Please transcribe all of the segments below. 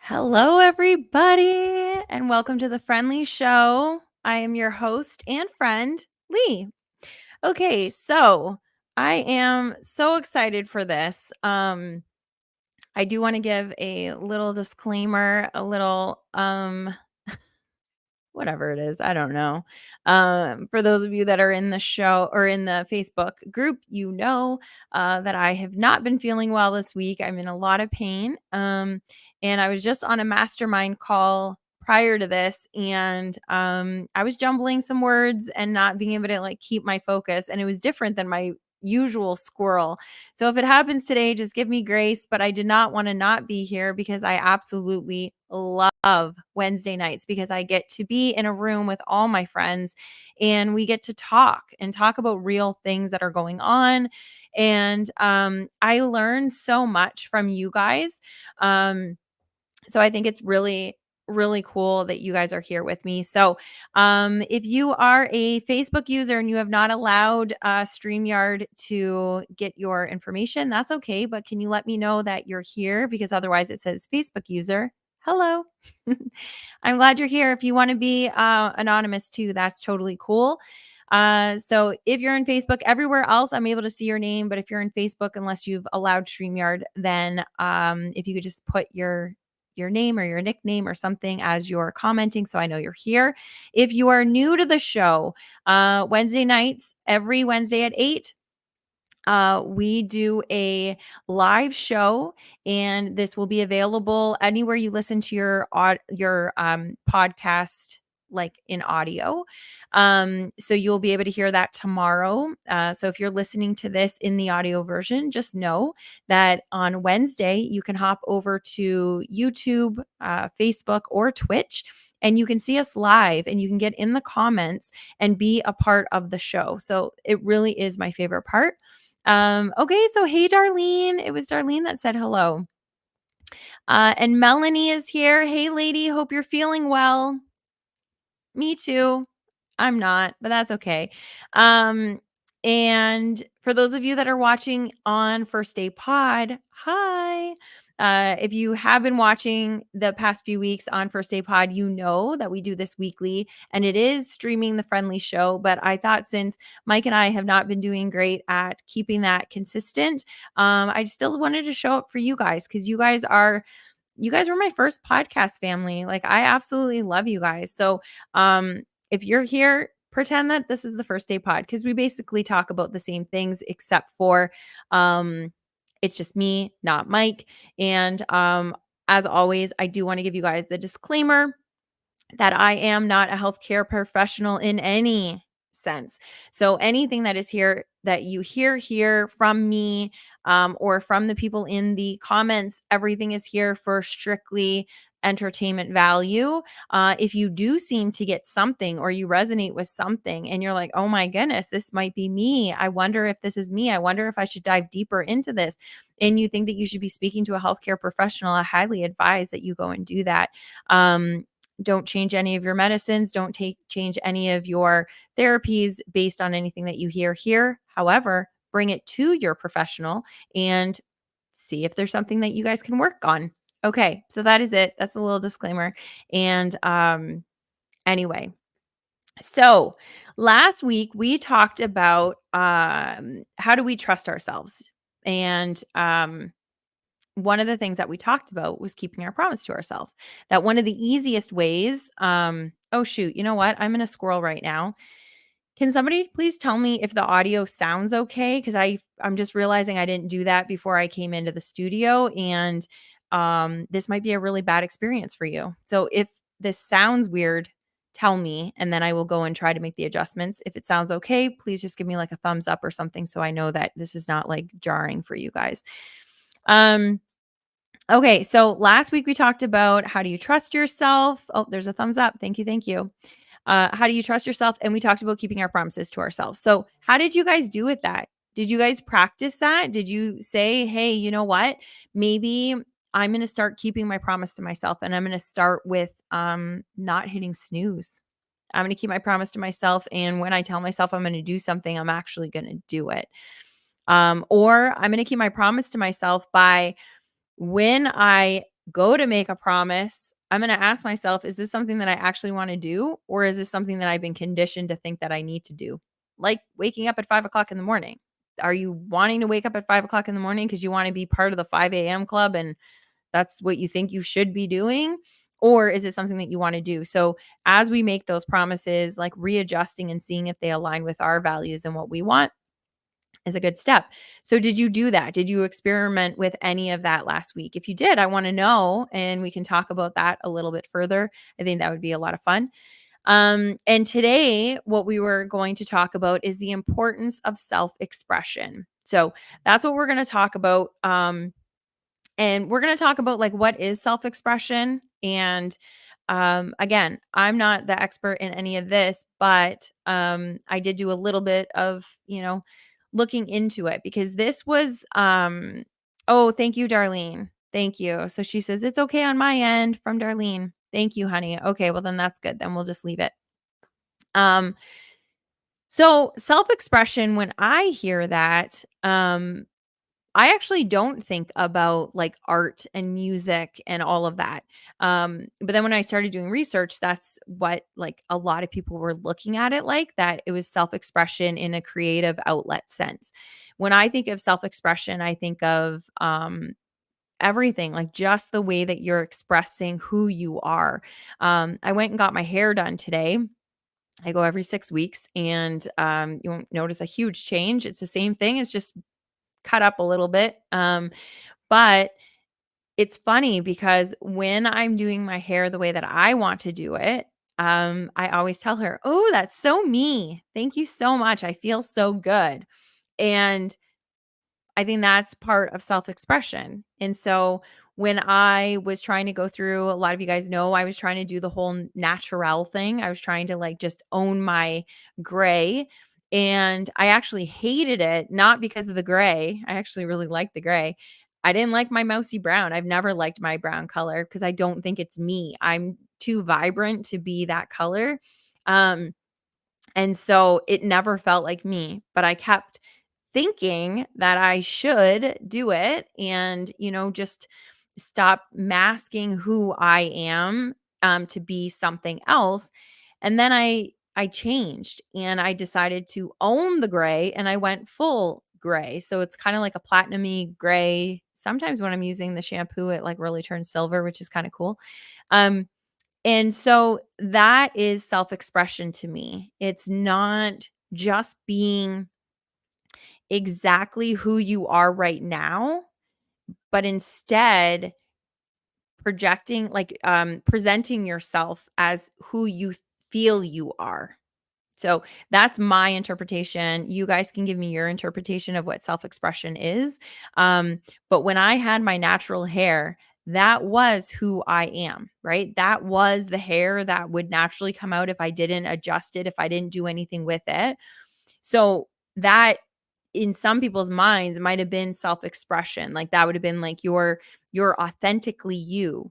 Hello, everybody, and welcome to the Friendly Show. I am your host and friend, Lee. Okay, so I am so excited for this. I do want to give a little disclaimer, a little whatever it is, I don't know. For those of you that are in the show or in the Facebook group, that I have not been feeling well this week. I'm in a lot of pain. And I was just on a mastermind call prior to this, and I was jumbling some words and not being able to like keep my focus. And it was different than my usual squirrel. So if it happens today, just give me grace. But I did not want to not be here because I absolutely love Wednesday nights because I get to be in a room with all my friends and we get to talk about real things that are going on. And I learn so much from you guys. So I think it's really cool that you guys are here with me. So if you are a Facebook user and you have not allowed StreamYard to get your information, that's okay. But can you let me know that you're here? Because otherwise it says Facebook user. Hello. I'm glad you're here. If you want to be anonymous too, that's totally cool. So if you're in Facebook, everywhere else, I'm able to see your name. But if you're in Facebook, unless you've allowed StreamYard, then if you could just put your name or your nickname or something as you're commenting so I know you're here. If you are new to the show, Wednesday nights, every Wednesday at 8, we do a live show, and this will be available anywhere you listen to your podcast, like in audio. So you'll be able to hear that tomorrow. So if you're listening to this in the audio version, just know that on Wednesday you can hop over to YouTube, Facebook, or Twitch. And you can see us live and you can get in the comments and be a part of the show. So it really is my favorite part. Okay, so hey, Darlene. It was Darlene that said hello. And Melanie is here. Hey, lady. Hope you're feeling well. Me too. I'm not, but that's okay. Um, and for those of you that are watching on First Day Pod, hi. If you have been watching the past few weeks on First Day Pod, you know that we do this weekly and it is streaming the Friendly Show. But I thought since Mike and I have not been doing great at keeping that consistent, I still wanted to show up for you guys because you guys were my first podcast family. Like I absolutely love you guys. So if you're here, pretend that this is the First Day Pod because we basically talk about the same things except for it's just me, not Mike. And as always, I do want to give you guys the disclaimer that I am not a healthcare professional in any sense. So anything that is here that you hear here from me or from the people in the comments, everything is here for strictly entertainment value. If you do seem to get something or you resonate with something and you're like, oh my goodness, this might be me. I wonder if this is me. I wonder if I should dive deeper into this. And you think that you should be speaking to a healthcare professional, I highly advise that you go and do that. Don't change any of your medicines. Don't change any of your therapies based on anything that you hear here. However, bring it to your professional and see if there's something that you guys can work on. Okay, so that is it. That's a little disclaimer. And anyway, so last week we talked about how do we trust ourselves, and one of the things that we talked about was keeping our promise to ourselves. That one of the easiest ways, oh shoot, you know what? I'm in a squirrel right now. Can somebody please tell me if the audio sounds okay? Because I'm just realizing I didn't do that before I came into the studio, and this might be a really bad experience for you. So if this sounds weird, tell me, and then I will go and try to make the adjustments. If it sounds okay, please just give me like a thumbs up or something so I know that this is not like jarring for you guys. Um, Okay, so last week we talked about how do you trust yourself? Oh, there's a thumbs up. Thank you. Thank you. How do you trust yourself? And we talked about keeping our promises to ourselves. So, how did you guys do with that? Did you guys practice that? Did you say, hey, you know what? Maybe I'm going to start keeping my promise to myself and I'm going to start with not hitting snooze. I'm going to keep my promise to myself. And when I tell myself I'm going to do something, I'm actually going to do it. Or I'm going to keep my promise to myself by when I go to make a promise, I'm going to ask myself, is this something that I actually want to do? Or is this something that I've been conditioned to think that I need to do? Like waking up at 5 o'clock in the morning. Are you wanting to wake up at 5 o'clock in the morning because you want to be part of the 5 a.m. club and that's what you think you should be doing? Or is it something that you want to do? So, as we make those promises, like readjusting and seeing if they align with our values and what we want is a good step. So, did you do that? Did you experiment with any of that last week? If you did, I want to know and we can talk about that a little bit further. I think that would be a lot of fun. And today, what we were going to talk about is the importance of self expression. So, that's what we're going to talk about. And we're going to talk about like what is self-expression and again, I'm not the expert in any of this, but I did do a little bit of, looking into it because this was oh, thank you Darlene. Thank you. So she says it's okay on my end from Darlene. Thank you, honey. Okay, well then that's good. Then we'll just leave it. Um so self-expression when I hear that, I actually don't think about like art and music and all of that. But then when I started doing research, that's what like a lot of people were looking at it like that it was self-expression in a creative outlet sense. When I think of self-expression, I think of everything, like just the way that you're expressing who you are. I went and got my hair done today. I go every 6 weeks and you won't notice a huge change. It's the same thing. It's just cut up a little bit. But it's funny because when I'm doing my hair the way that I want to do it, I always tell her, "Oh, that's so me. Thank you so much. I feel so good." And I think that's part of self-expression. And so when I was trying to go through, a lot of you guys know I was trying to do the whole natural thing. I was trying to like just own my gray. And I actually hated it, not because of the gray. I actually really liked the gray. I didn't like my mousy brown. I've never liked my brown color because I don't think it's me. I'm too vibrant to be that color. Um, and so it never felt like me, but I kept thinking that I should do it and, just stop masking who I am to be something else. And then I changed and I decided to own the gray and I went full gray. So it's kind of like a platinumy gray. Sometimes when I'm using the shampoo, it like really turns silver, which is kind of cool. Um, and so that is self-expression to me. It's not just being exactly who you are right now, but instead projecting like presenting yourself as who you feel you are. So that's my interpretation. You guys can give me your interpretation of what self-expression is. But when I had my natural hair, that was who I am, right? That was the hair that would naturally come out if I didn't adjust it, if I didn't do anything with it. So that in some people's minds might have been self-expression. Like that would have been like you're authentically you.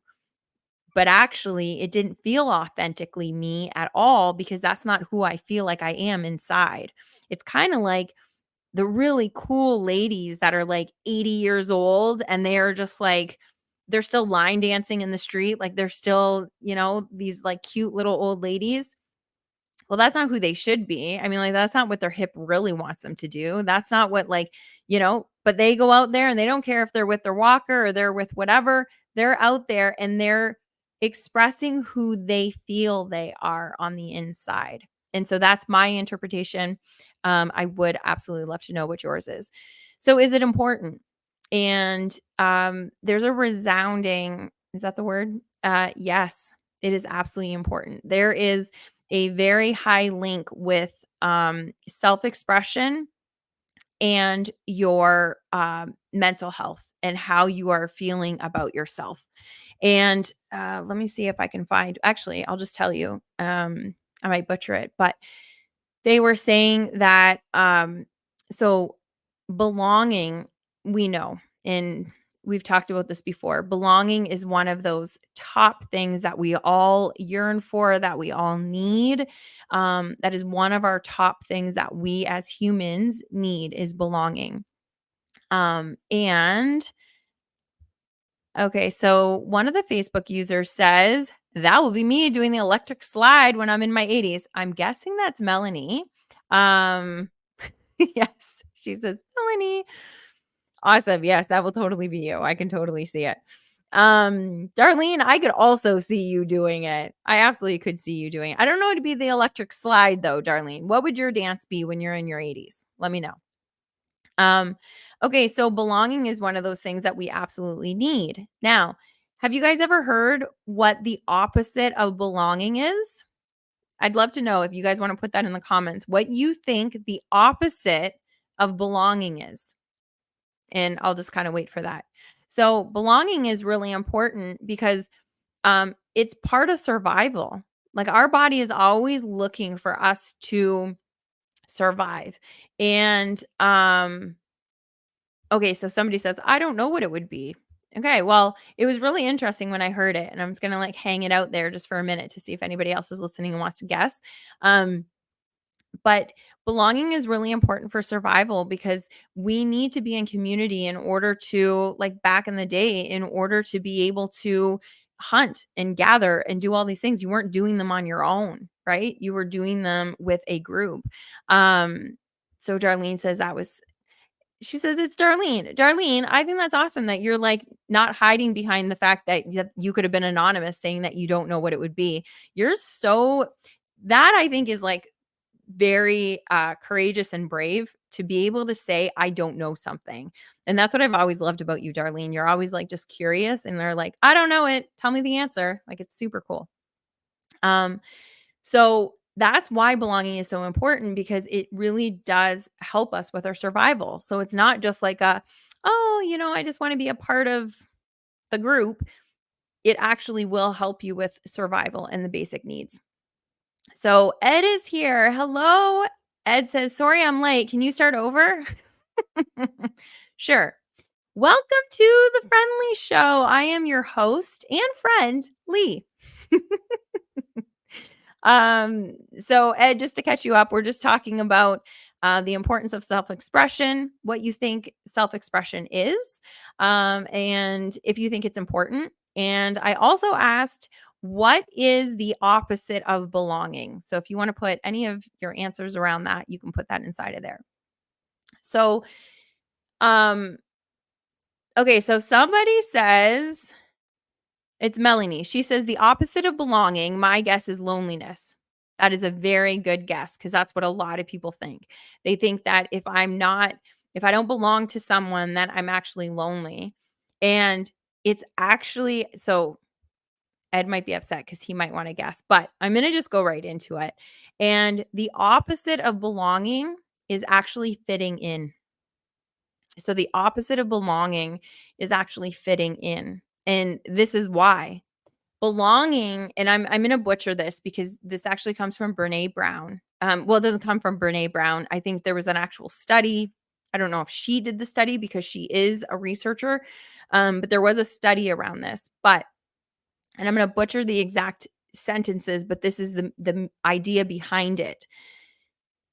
But actually, it didn't feel authentically me at all because that's not who I feel like I am inside. It's kind of like the really cool ladies that are like 80 years old and they are just like they're still line dancing in the street, like they're still, these like cute little old ladies. Well, that's not who they should be. I mean, like, that's not what their hip really wants them to do. That's not what, like, but they go out there and they don't care if they're with their walker or they're with whatever. They're out there and they're expressing who they feel they are on the inside. And so that's my interpretation. I would absolutely love to know what yours is. So, is it important? And there's a resounding, is that the word? Yes, it is absolutely important. There is a very high link with self-expression and your mental health and how you are feeling about yourself. And let me see if I can find, actually, I'll just tell you, I might butcher it, but they were saying that so belonging, we know, and we've talked about this before. Belonging is one of those top things that we all yearn for, that we all need. That is one of our top things that we as humans need is belonging. And Okay, so one of the Facebook users says, "That will be me doing the electric slide when I'm in my 80s." I'm guessing that's Melanie. Um, yes, she says, "Melanie." Awesome. Yes, that will totally be you. I can totally see it. Darlene, I could also see you doing it. I absolutely could see you doing it. I don't know how to be the electric slide though, Darlene. What would your dance be when you're in your 80s? Let me know. Um, okay, so belonging is one of those things that we absolutely need. Now, have you guys ever heard what the opposite of belonging is? I'd love to know if you guys want to put that in the comments, what you think the opposite of belonging is. And I'll just kind of wait for that. So, belonging is really important because it's part of survival. Like our body is always looking for us to survive. And okay, so somebody says, "I don't know what it would be." Okay, well, it was really interesting when I heard it, and I'm just gonna like hang it out there just for a minute to see if anybody else is listening and wants to guess. Um, but belonging is really important for survival because we need to be in community in order to, like back in the day, in order to be able to hunt and gather and do all these things. You weren't doing them on your own, right? You were doing them with a group. So Darlene says that was she says it's Darlene. Darlene, I think that's awesome that you're like not hiding behind the fact that you could have been anonymous saying that you don't know what it would be. You're so that I think is like very courageous and brave to be able to say I don't know something. And that's what I've always loved about you, Darlene. You're always like just curious and they're like, I don't know it. Tell me the answer. Like it's super cool. Um so that's why belonging is so important because it really does help us with our survival. So it's not just like oh, I just want to be a part of the group. It actually will help you with survival and the basic needs. So Ed is here. Hello. Ed says, "Sorry I'm late. Can you start over?" Sure. Welcome to the Friendly Show. I am your host and friend, Lee. So Ed, just to catch you up, we're just talking about the importance of self-expression, what you think self-expression is, and if you think it's important. And I also asked, what is the opposite of belonging? So if you want to put any of your answers around that, you can put that inside of there. So, um, okay, so somebody says it's Melanie. She says the opposite of belonging, my guess is loneliness. That is a very good guess because that's what a lot of people think. They think that if I don't belong to someone, that I'm actually lonely. And it's actually, so Ed might be upset because he might want to guess, but I'm going to just go right into it. And the opposite of belonging is actually fitting in. So the opposite of belonging is actually fitting in. And this is why. Belonging, and I'm gonna butcher this because this actually comes from Brené Brown. Well, it doesn't come from Brené Brown. I think there was an actual study. I don't know if she did the study because she is a researcher, but there was a study around this. And I'm gonna butcher the exact sentences, but this is the idea behind it.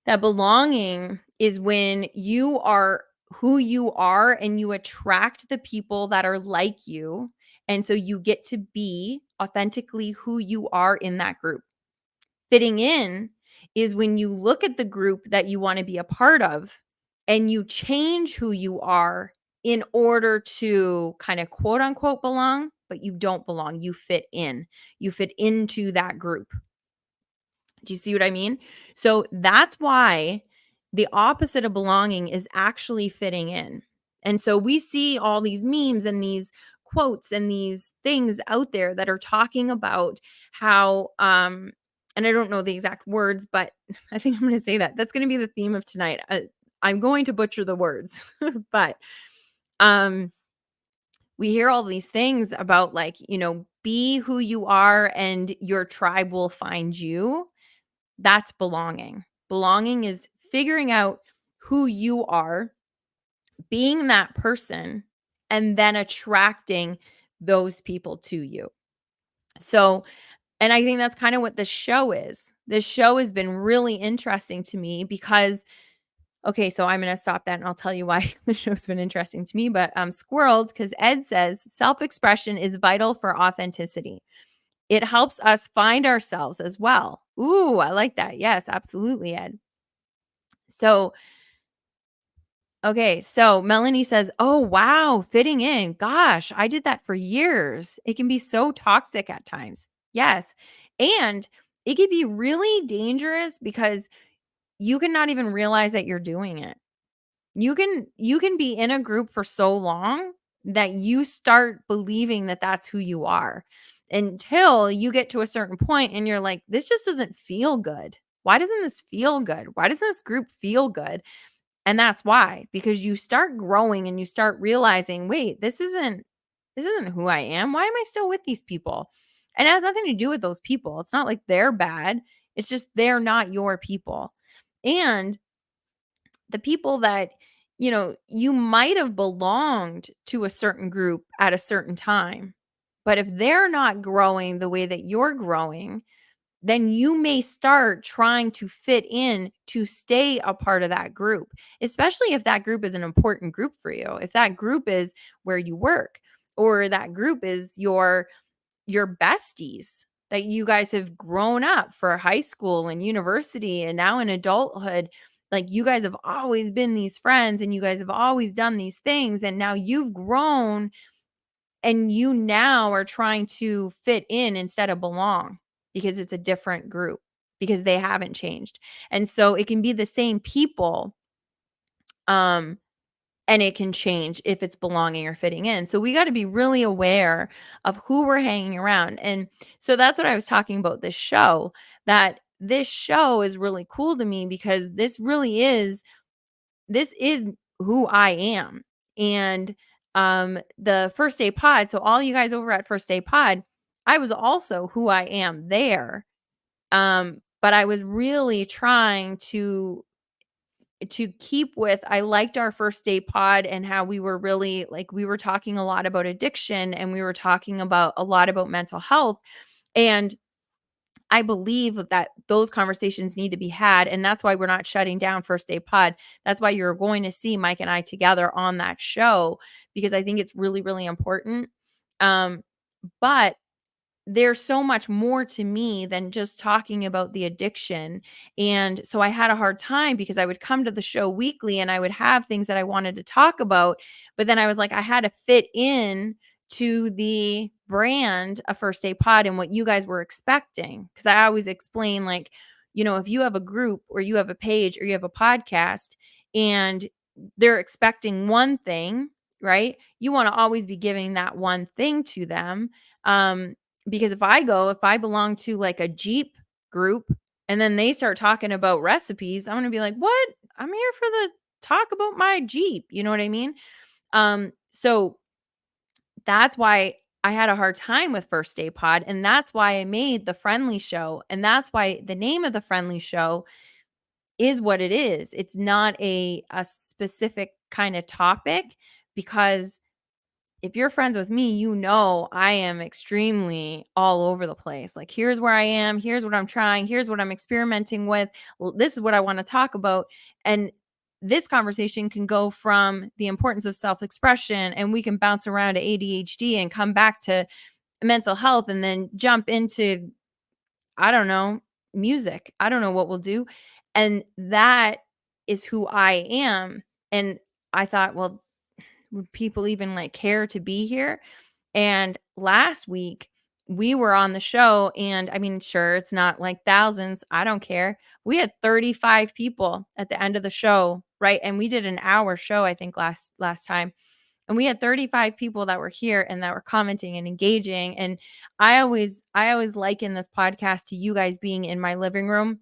That belonging is when you are who you are and you attract the people that are like you. And so you get to be authentically who you are in that group. Fitting in is when you look at the group that you want to be a part of and you change who you are in order to kind of quote unquote belong, but you don't belong. You fit in, you fit into that group. Do you see what I mean? So that's why the opposite of belonging is actually fitting in. And so we see all these memes and these quotes and these things out there that are talking about how and I don't know the exact words, but I think I'm going to say that. That's going to be the theme of tonight. I'm going to butcher the words, but um we hear all these things about like, be who you are and your tribe will find you. That's belonging. Belonging is figuring out who you are, being that person, and then attracting those people to you. So, and I think that's kind of what this show is. This show has been really interesting to me because Okay, so I'm gonna stop that and I'll tell you why the show's been interesting to me, but I'm squirreled because Ed says self-expression is vital for authenticity. It helps us find ourselves as well. Ooh, I like that. Yes, absolutely, Ed. So, okay, so Melanie says, "Oh, wow, fitting in. Gosh, I did that for years. It can be so toxic at times." Yes. And it can be really dangerous because you can not even realize that you're doing it. You can be in a group for so long that you start believing that that's who you are until you get to a certain point and you're like, "This just doesn't feel good. Why doesn't this feel good? Why doesn't this group feel good?" And that's why, because you start growing and you start realizing, "Wait, this isn't who I am. Why am I still with these people?" And it has nothing to do with those people. It's not like they're bad. It's just they're not your people. And the people that, you might have belonged to a certain group at a certain time, but if they're not growing the way that you're growing, then you may start trying to fit in to stay a part of that group, especially if that group is an important group for you. If that group is where you work, or that group is your besties that you guys have grown up for high school and university and now in adulthood. Like, you guys have always been these friends and you guys have always done these things, and now you've grown and you now are trying to fit in instead of belong because it's a different group, because they haven't changed. And so it can be the same people, um and it can change if it's belonging or fitting in. So we got to be really aware of who we're hanging around. And so that's what I was talking about this show, that this show is really cool to me because this is who I am. And the First Day Pod, so all you guys over at First Day Pod, I was also who I am there. But I was really trying to keep with, I liked our First Day Pod and how we were really, like, we were talking a lot about addiction and we were talking about a lot about mental health. And I believe that those conversations need to be had, and that's why we're not shutting down First Day Pod. That's why you're going to see Mike and I together on that show, because I think it's really, really important. But there's so much more to me than just talking about the addiction. And so I had a hard time because I would come to the show weekly and I would have things that I wanted to talk about, but then I was like, I had to fit in to the brand of First Day Pod and what you guys were expecting. Cause I always explain, like, if you have a group or you have a page or you have a podcast and they're expecting one thing, right? You want to always be giving that one thing to them. Because if I belong to like a Jeep group and then they start talking about recipes, I'm gonna be like, "What? I'm here for the talk about my Jeep." You know what I mean? So that's why I had a hard time with First Day Pod, and that's why I made the Friendly Show, and that's why the name of the Friendly Show is what it is. It's not a specific kind of topic, because if you're friends with me, I am extremely all over the place. Like, here's where I am, here's what I'm trying, here's what I'm experimenting with. This is what I want to talk about. And this conversation can go from the importance of self-expression, and we can bounce around to ADHD and come back to mental health and then jump into, I don't know, music. I don't know what we'll do. And that is who I am. And I thought, well, would people even like care to be here? And last week, we were on the show, and I mean, sure, it's not like thousands. I don't care. We had 35 people at the end of the show, right? And we did an hour show, I think, last time. And we had 35 people that were here and that were commenting and engaging. And I always liken this podcast to you guys being in my living room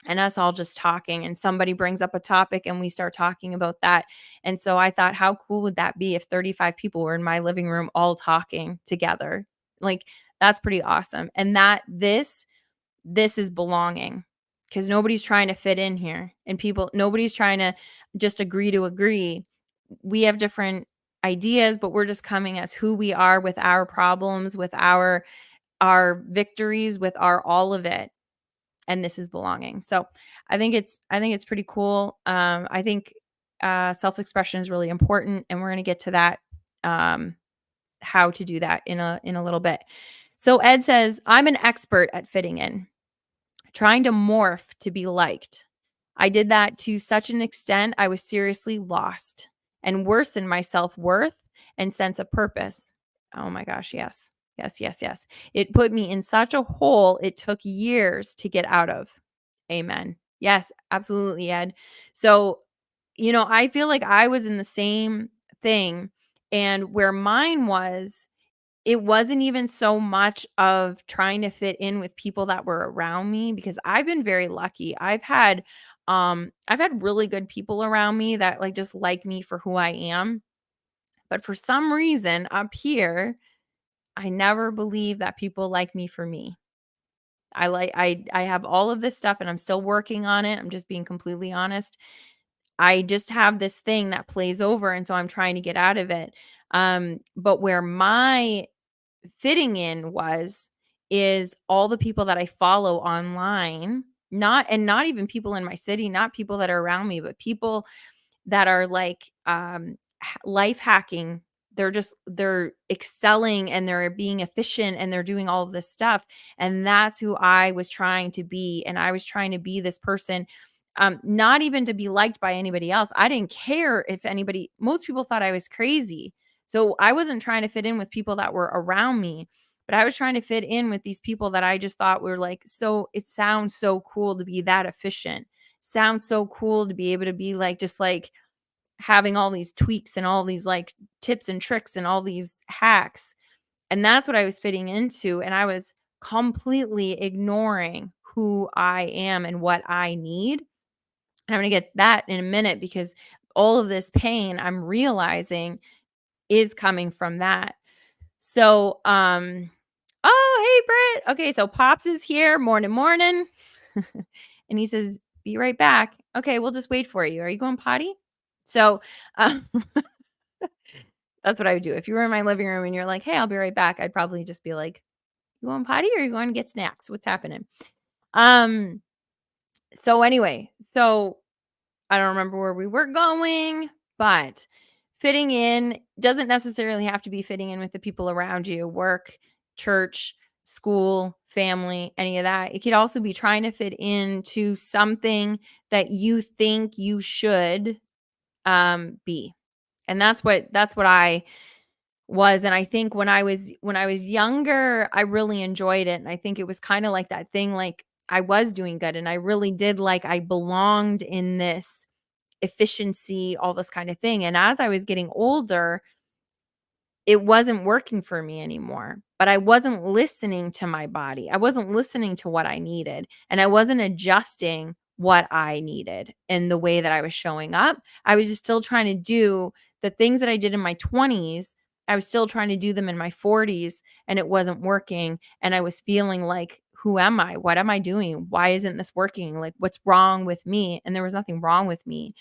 and us all just talking, and somebody brings up a topic and we start talking about that. And so I thought, how cool would that be if 35 people were in my living room all talking together? Like, that's pretty awesome. And this is belonging, because nobody's trying to fit in here, and nobody's trying to just agree to agree. We have different ideas, but we're just coming as who we are, with our problems, with our victories, with our all of it. and this is belonging. So I think it's pretty cool. I think self-expression is really important, and we're going to get to that, um, how to do that in a little bit. So Ed says, I'm an expert at fitting in, trying to morph to be liked. I did that to such an extent I was seriously lost and worsened my self-worth and sense of purpose. Oh my gosh, yes. Yes, yes, yes. It put me in such a hole it took years to get out of. Amen. Yes, absolutely, Ed. So, I feel like I was in the same thing, and where mine was, it wasn't even so much of trying to fit in with people that were around me, because I've been very lucky. I've had really good people around me that, like, just like me for who I am. But for some reason up here, I never believe that people like me for me. I have all of this stuff and I'm still working on it. I'm just being completely honest. I just have this thing that plays over, and so I'm trying to get out of it. But where my fitting in is all the people that I follow online, not even people in my city, not people that are around me, but people that are like, life hacking. They're excelling and they're being efficient and they're doing all of this stuff. And that's who I was trying to be. And I was trying to be this person, not even to be liked by anybody else. I didn't care if anybody, most people thought I was crazy. So I wasn't trying to fit in with people that were around me, but I was trying to fit in with these people that I just thought were like, so it sounds so cool to be that efficient. Sounds so cool to be able to be like, just like having all these tweaks and all these like tips and tricks and all these hacks. And that's what I was fitting into. And I was completely ignoring who I am and what I need. And I'm going to get that in a minute, because all of this pain I'm realizing is coming from that. So, oh, hey, Britt. Okay. So Pops is here. Morning, morning. And he says, be right back. Okay. We'll just wait for you. Are you going potty? So, um, that's what I would do. If you were in my living room and you're like, "Hey, I'll be right back," I'd probably just be like, "You going potty or you going to get snacks? What's happening?" Um, so anyway, so I don't remember where we were going, but fitting in doesn't necessarily have to be fitting in with the people around you, work, church, school, family, any of that. It could also be trying to fit into something that you think you should be. And that's what I was. And I think when I was younger, I really enjoyed it, and I think it was kinda like that thing, like, I was doing good, and I really did, like, I belonged in this efficiency, all this kinda thing. And as I was getting older, it wasn't working for me anymore, but I wasn't listening to my body. I wasn't listening to what I needed, and I wasn't adjusting what I needed in the way that I was showing up. I was just still trying to do the things that I did in my 20s. I was still trying to do them in my 40s, and it wasn't working. And I was feeling like, who am I? What am I doing? Why isn't this working? Like, what's wrong with me? And there was nothing wrong with me.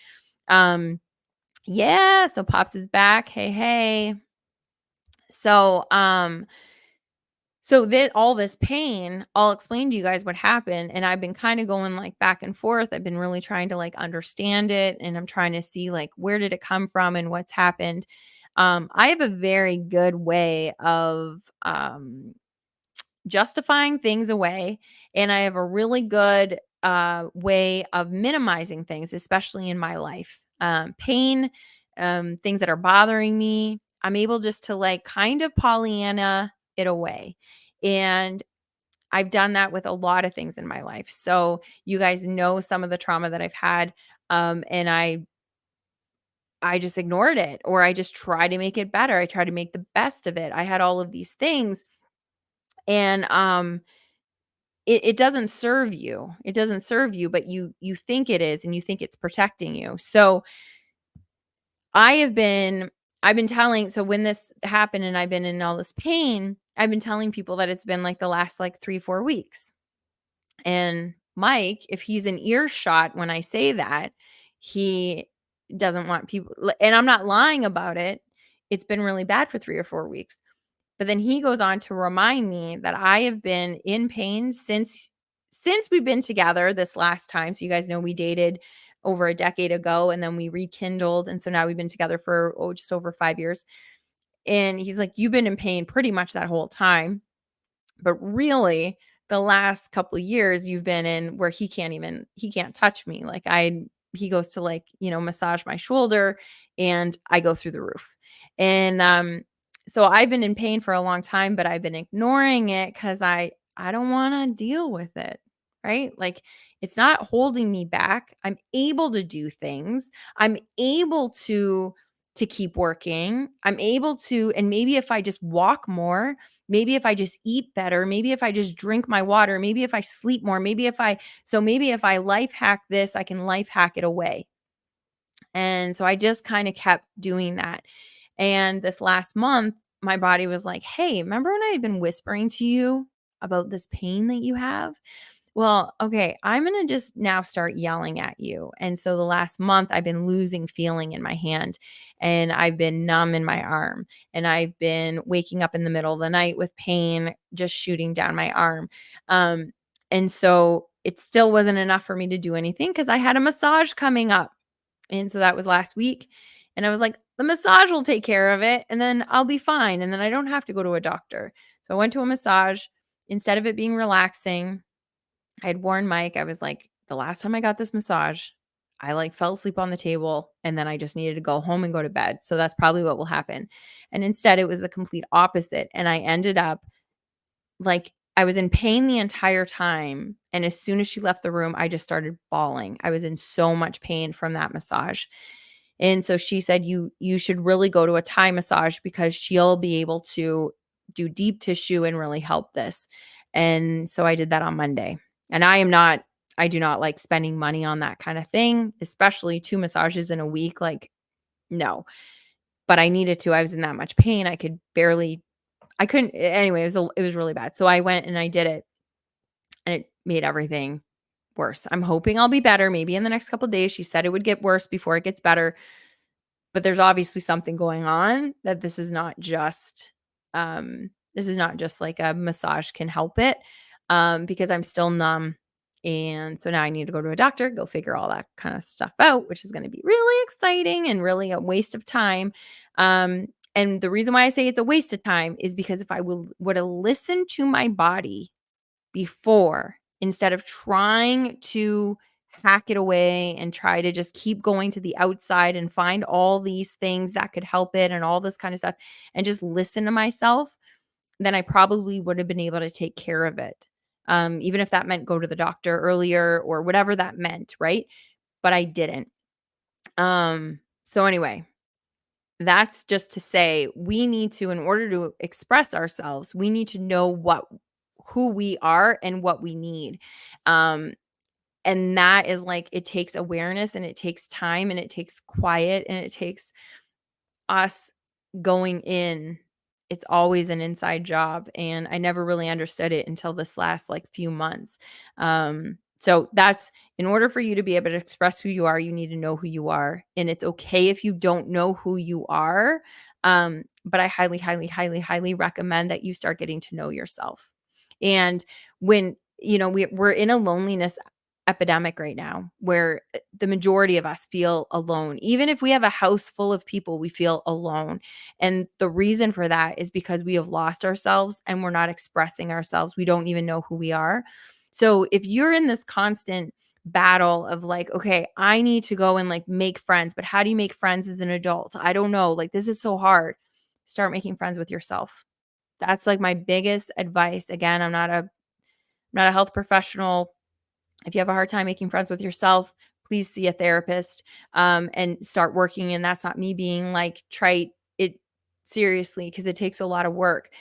Um, yeah. So Pops is back. Hey, hey. So, that all this pain, I'll explain to you guys what happened. And I've been kind of going like back and forth. I've been really trying to like understand it. And I'm trying to see like, where did it come from and what's happened. I have a very good way of justifying things away. And I have a really good way of minimizing things, especially in my life. Pain, things that are bothering me. I'm able just to like kind of Pollyanna it away. And I've done that with a lot of things in my life. So you guys know some of the trauma that I've had. And I just ignored it, or I just try to make it better. I try to make the best of it. I had all of these things, and it doesn't serve you. It doesn't serve you, but you think it is, and you think it's protecting you. So I have been I've been telling, so when this happened and I've been in all this pain, I've been telling people that it's been like the last like 3, 4 weeks. And Mike, if he's in earshot when I say that, he doesn't want people, and I'm not lying about it. It's been really bad for 3 or 4 weeks. But then he goes on to remind me that I have been in pain since we've been together this last time, so you guys know we dated over a decade ago and then we rekindled. And so now we've been together for just over 5 years. And he's like, you've been in pain pretty much that whole time. But really, the last couple of years you've been in where he can't touch me. Like he goes to like, massage my shoulder and I go through the roof. And so I've been in pain for a long time, but I've been ignoring it cuz I don't want to deal with it. Right? Like it's not holding me back. I'm able to do things. I'm able to keep working. I'm able to, and maybe if I just walk more, maybe if I just eat better, maybe if I just drink my water, maybe if I sleep more, maybe if I life hack this, I can life hack it away. And so I just kind of kept doing that. And this last month, my body was like, hey, remember when I had been whispering to you about this pain that you have? Well, okay, I'm going to just now start yelling at you. And so the last month, I've been losing feeling in my hand and I've been numb in my arm and I've been waking up in the middle of the night with pain just shooting down my arm. Um, and so it still wasn't enough for me to do anything because I had a massage coming up. And so that was last week. And I was like, the massage will take care of it and then I'll be fine. And then I don't have to go to a doctor. So I went to a massage. Instead of it being relaxing, I had warned Mike, I was like, the last time I got this massage, I like fell asleep on the table and then I just needed to go home and go to bed. So that's probably what will happen. And instead, it was the complete opposite. And I ended up like, I was in pain the entire time. And as soon as she left the room, I just started bawling. I was in so much pain from that massage. And so she said, you should really go to a Thai massage because she'll be able to do deep tissue and really help this. And so I did that on Monday. And I do not like spending money on that kind of thing, especially 2 massages in a week. Like, no. But I needed to. I was in that much pain. I couldn't anyway, it was really bad. So I went and I did it and it made everything worse. I'm hoping I'll be better maybe in the next couple of days. She said it would get worse before it gets better. But there's obviously something going on that this is not just like a massage can help it, because I'm still numb, and so now I need to go to a doctor, go figure all that kind of stuff out, which is gonna be really exciting and really a waste of time, and the reason why I say it's a waste of time is because if I woulda listened to my body before instead of trying to hack it away and try to just keep going to the outside and find all these things that could help it and all this kind of stuff and just listen to myself, then I probably would have been able to take care of it. Even if that meant go to the doctor earlier or whatever that meant, right? But I didn't. So anyway, that's just to say we need to, in order to express ourselves, we need to know who we are and what we need. Um, and that is like it takes awareness and it takes time and it takes quiet and it takes us going in. It's always an inside job, and I never really understood it until this last, like, few months. So that's in order for you to be able to express who you are, you need to know who you are, and it's okay if you don't know who you are, but I highly, highly, highly, highly recommend that you start getting to know yourself. And when, we're in a loneliness epidemic right now where the majority of us feel alone. Even if we have a house full of people, we feel alone. And the reason for that is because we have lost ourselves and we're not expressing ourselves. We don't even know who we are. So if you're in this constant battle of like, okay, I need to go and like make friends, but how do you make friends as an adult? I don't know. Like, this is so hard. Start making friends with yourself. That's like my biggest advice. Again, I'm not a health professional. If you have a hard time making friends with yourself, please see a therapist, and start working. And that's not me being like trite it seriously because it takes a lot of work.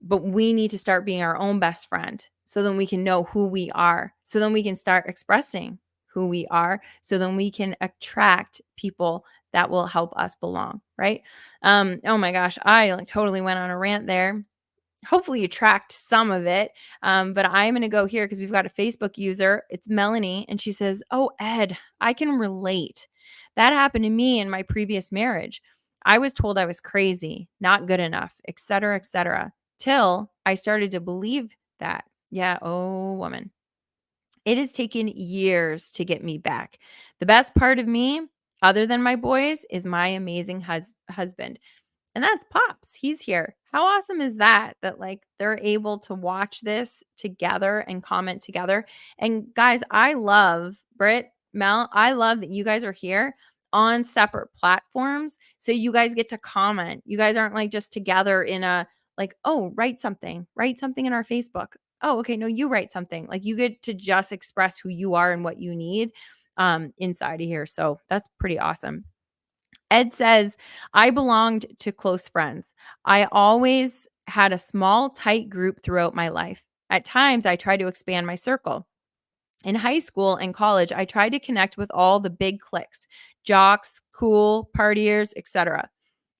But we need to start being our own best friend so then we can know who we are. So then we can start expressing who we are. So then we can attract people that will help us belong. Right. Oh my gosh. I like totally went on a rant there. Hopefully you tracked some of it. But I'm going to go here because we've got a Facebook user. It's Melanie. And she says, oh, Ed, I can relate. That happened to me in my previous marriage. I was told I was crazy, not good enough, etc., till I started to believe that. Yeah. Oh, woman. It has taken years to get me back. The best part of me, other than my boys, is my amazing husband. And that's Pops. He's here. How awesome is that? That like they're able to watch this together and comment together. And guys, I love Britt, Mel, I love that you guys are here on separate platforms. So you guys get to comment. You guys aren't like just together in a like, oh, write something in our Facebook. Oh, okay. No, you write something. Like you get to just express who you are and what you need inside of here. So that's pretty awesome. Ed says, I belonged to close friends. I always had a small, tight group throughout my life. At times, I tried to expand my circle. In high school and college, I tried to connect with all the big cliques, jocks, cool, partiers, etc.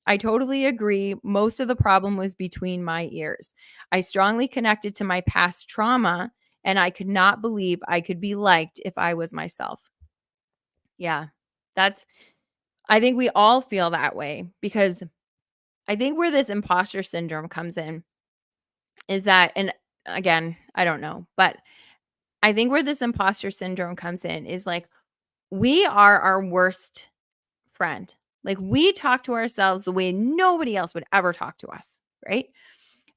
I totally agree. Most of the problem was between my ears. I strongly connected to my past trauma, and I could not believe I could be liked if I was myself. Yeah, that's I think we all feel that way because I think where this imposter syndrome comes in is that, and again, I don't know, but I think where this imposter syndrome comes in is like we are our worst friend. Like we talk to ourselves the way nobody else would ever talk to us, right?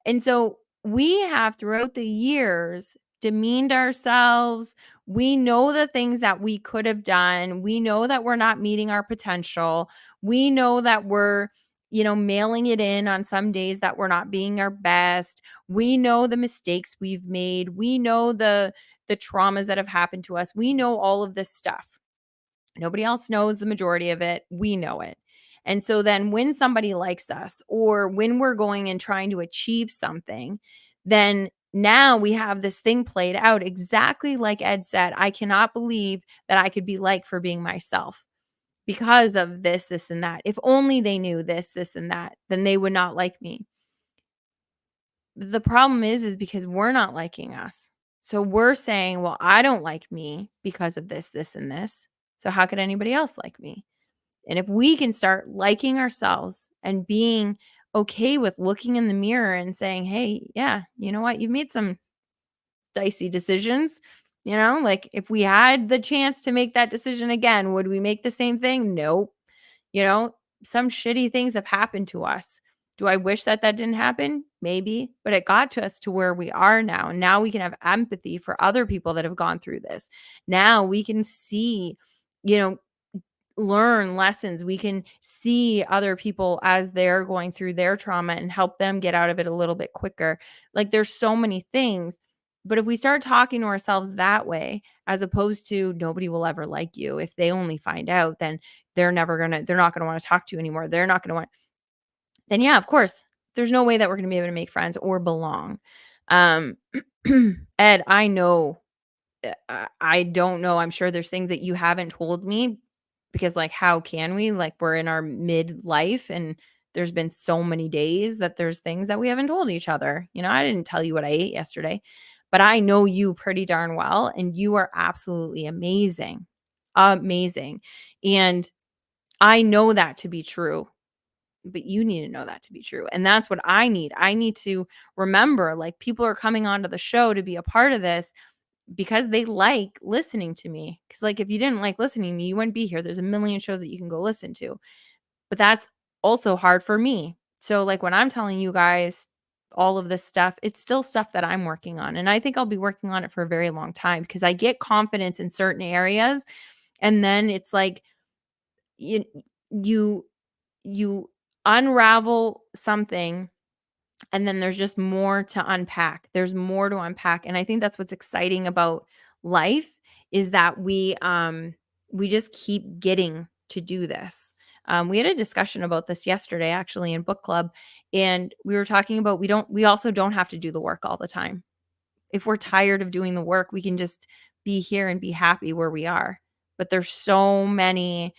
And so we have throughout the years demeaned ourselves. We know the things that we could have done. We know that we're not meeting our potential. We know that we're, mailing it in on some days that we're not being our best. We know the mistakes we've made. We know the traumas that have happened to us. We know all of this stuff. Nobody else knows the majority of it. We know it. And so then when somebody likes us or when we're going and trying to achieve something, then now we have this thing played out exactly like Ed said. I cannot believe that I could be liked for being myself because of this, and that. If only they knew this, and that, then they would not like me. The problem is because we're not liking us. So we're saying, well, I don't like me because of this, and this. So how could anybody else like me? And if we can start liking ourselves and being okay with looking in the mirror and saying, hey, yeah, you know what? You've made some dicey decisions. Like if we had the chance to make that decision again, would we make the same thing? Nope. You know, some shitty things have happened to us. Do I wish that that didn't happen? Maybe, but it got to us to where we are now. And now we can have empathy for other people that have gone through this. Now we can see, you know, learn lessons. We can see other people as they're going through their trauma and help them get out of it a little bit quicker. Like there's so many things. But if we start talking to ourselves that way, as opposed to nobody will ever like you, if they only find out, then they're not gonna want to talk to you anymore. They're not gonna want, then yeah, of course, there's no way that we're gonna be able to make friends or belong. Um, Ed, I know I don't know. I'm sure there's things that you haven't told me because, like, how can we? Like, we're in our midlife and there's been so many days that there's things that we haven't told each other. I didn't tell you what I ate yesterday, but I know you pretty darn well and you are absolutely amazing. Amazing. And I know that to be true, but you need to know that to be true. And that's what I need. I need to remember like people are coming onto the show to be a part of this because they like listening to me. Because, like, if you didn't like listening to me, you wouldn't be here. There's a million shows that you can go listen to. But that's also hard for me. So, like, when I'm telling you guys all of this stuff, it's still stuff that I'm working on. And I think I'll be working on it for a very long time because I get confidence in certain areas. And then it's like you you you unravel something and then there's just more to unpack. There's more to unpack, and I think that's what's exciting about life is that we just keep getting to do this. We had a discussion about this yesterday actually in book club, and we were talking about we also don't have to do the work all the time. If we're tired of doing the work, we can just be here and be happy where we are. But there's so many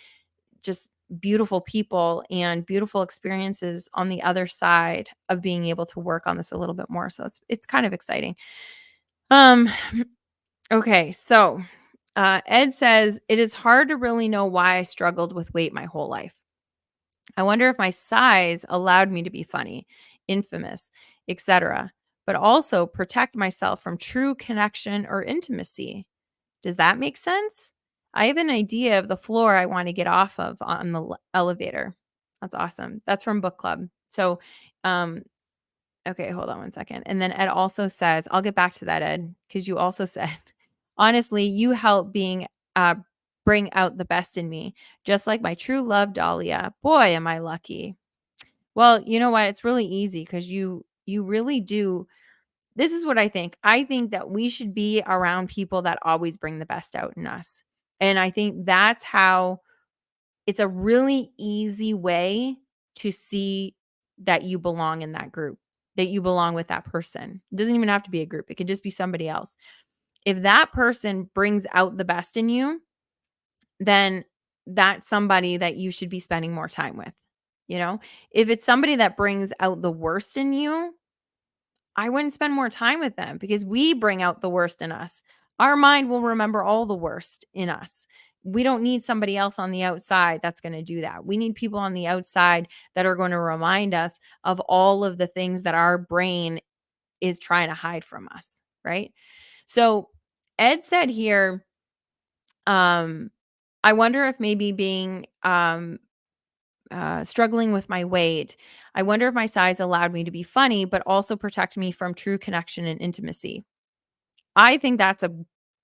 just beautiful people and beautiful experiences on the other side of being able to work on this a little bit more. So it's kind of exciting. Um okay, so Ed says it is hard to really know why I struggled with weight my whole life. I wonder if my size allowed me to be funny, infamous, etc., but also protect myself from true connection or intimacy. Does that make sense? I have an idea of the floor I want to get off of on the elevator. That's awesome. That's from book club. So, um, okay, hold on one second. And then Ed also says, I'll get back to that, Ed, because you also said, honestly, you help uh, bring out the best in me, just like my true love, Dahlia. Boy, am I lucky. Well, you know what? It's really easy because you really do. This is what I think. I think that we should be around people that always bring the best out in us. And I think that's how it's a really easy way to see that you belong in that group, that you belong with that person. It doesn't even have to be a group, it could just be somebody else. If that person brings out the best in you, then that's somebody that you should be spending more time with. You know, if it's somebody that brings out the worst in you, I wouldn't spend more time with them because we bring out the worst in us. Our mind will remember all the worst in us. We don't need somebody else on the outside that's going to do that. We need people on the outside that are going to remind us of all of the things that our brain is trying to hide from us, right? So, Ed said here, um, I wonder if maybe being struggling with my weight. I wonder if my size allowed me to be funny, but also protect me from true connection and intimacy. I think that's a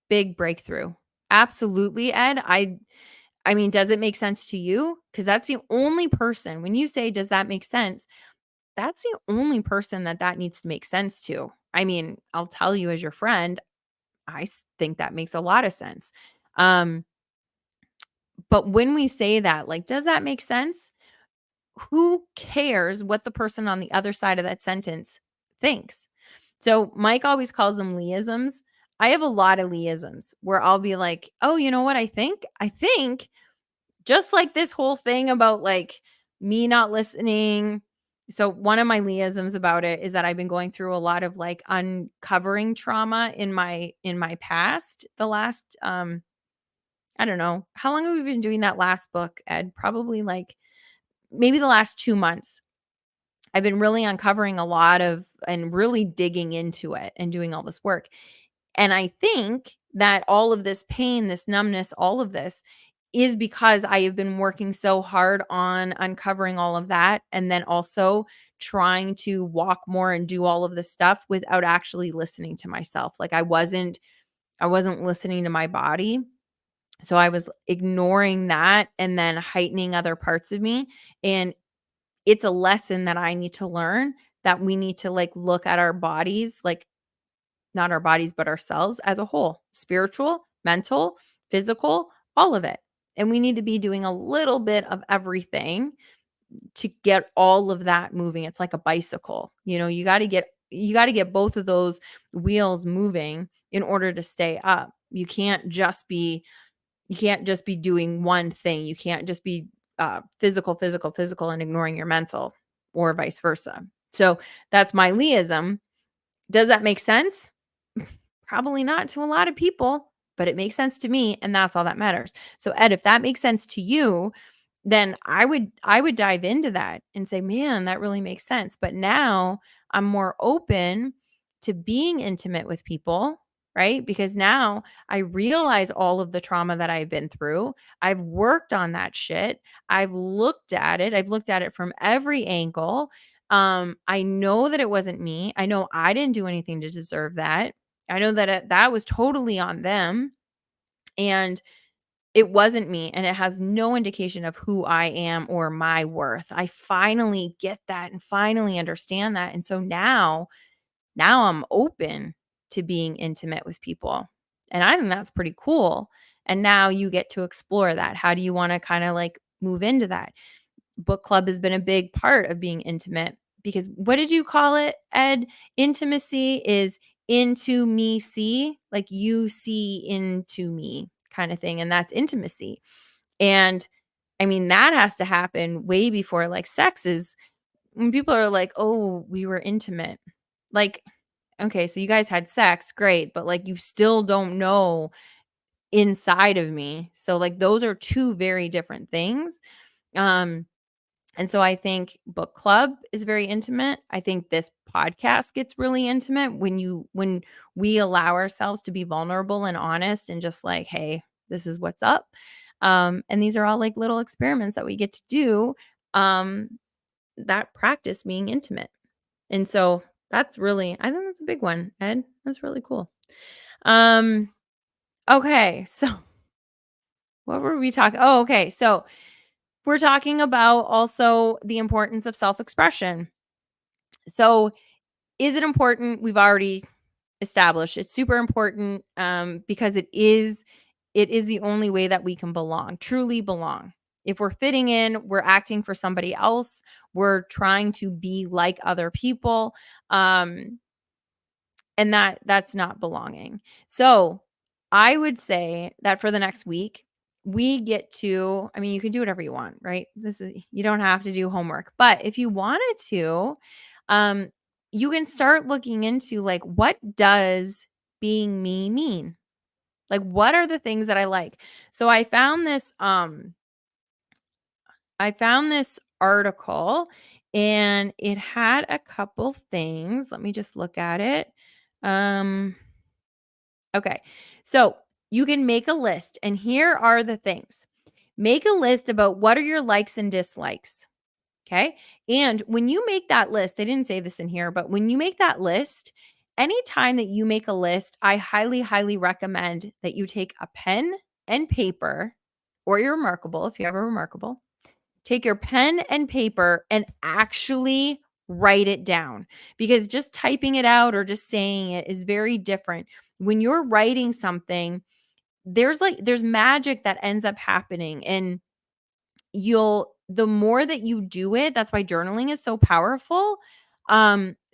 big breakthrough. Absolutely, Ed. I mean, does it make sense to you? Because that's the only person. When you say, "Does that make sense?" That's the only person that that needs to make sense to. I mean, I'll tell you as your friend, think that makes a lot of sense. Um, but when we say that, like, does that make sense? Who cares what the person on the other side of that sentence thinks? So Mike always calls them Leisms. I have a lot of Leisms where I'll be like, "Oh, you know what I think? I think just like this whole thing about like me not listening." So one of my Leisms about it is that I've been going through a lot of like uncovering trauma in my past. The last I don't know. How long have we been doing that last book, Ed? Probably like maybe the last 2 months. I've been really uncovering a lot of and really digging into it and doing all this work. And I think that all of this pain, this numbness, all of this is because I have been working so hard on uncovering all of that and then also trying to walk more and do all of this stuff without actually listening to myself. Like I wasn't listening to my body. So I was ignoring that and then heightening other parts of me, and it's a lesson that I need to learn, that we need to, like, look at our bodies, like, not our bodies, but ourselves as a whole, spiritual, mental, physical, all of it. And we need to be doing a little bit of everything to get all of that moving. It's like a bicycle. You gotta get both of those wheels moving in order to stay up. You can't just be doing one thing. You can't just be physical, physical, physical, and ignoring your mental, or vice versa. So that's my Leism. Does that make sense? Probably not to a lot of people, but it makes sense to me, and that's all that matters. So Ed, if that makes sense to you, then I would dive into that and say, "Man, that really makes sense." But now I'm more open to being intimate with people, right? Because now I realize all of the trauma that I've been through. I've worked on that shit. I've looked at it. I've looked at it from every angle. I know that it wasn't me. I know I didn't do anything to deserve that. I know that that was totally on them. And it wasn't me, and it has no indication of who I am or my worth. I finally get that and finally understand that, and so now I'm open to being intimate with people, and I think that's pretty cool, and now you get to explore that. How do you wanna kinda, like, move into that? Book club has been a big part of being intimate because what did you call it, Ed? Intimacy is into me see, like you see into me kind of thing. And that's intimacy. And I mean, that has to happen way before like sex is when people are like, oh, we were intimate. Like, okay, so you guys had sex, great, but like you still don't know inside of me. So like those are two very different things. Um, And so I think book club is very intimate. I think this podcast gets really intimate when we allow ourselves to be vulnerable and honest and just like, hey, this is what's up. And these are all like little experiments that we get to do um, that practice being intimate. And so I think that's a big one, Ed. That's really cool. Um, okay. So what were we talking? Oh, okay. So we're talking about also the importance of self expression. So, is it important? We've already established it's super important because it is the only way that we can belong, truly belong. If we're fitting in, we're acting for somebody else, we're trying to be like other people, um, and that's not belonging. So, I would say that for the next week, we get to I mean, you can do whatever you want, right? This is you don't have to do homework, but if you wanted to, um, you can start looking into, like, what does being me mean? Like, what are the things that I like? So, I found this article and it had a couple things. Let me just look at it. Um Okay. So you can make a list, and here are the things. Make a list about what are your likes and dislikes. Okay. And when you make that list, they didn't say this in here, but when you make that list, anytime that you make a list, I highly, highly recommend that you take a pen and paper or your Remarkable, if you have a Remarkable, take your pen and paper and actually write it down because just typing it out or just saying it is very different. When you're writing something, there's magic that ends up happening and the more that you do it, that's why journaling is so powerful.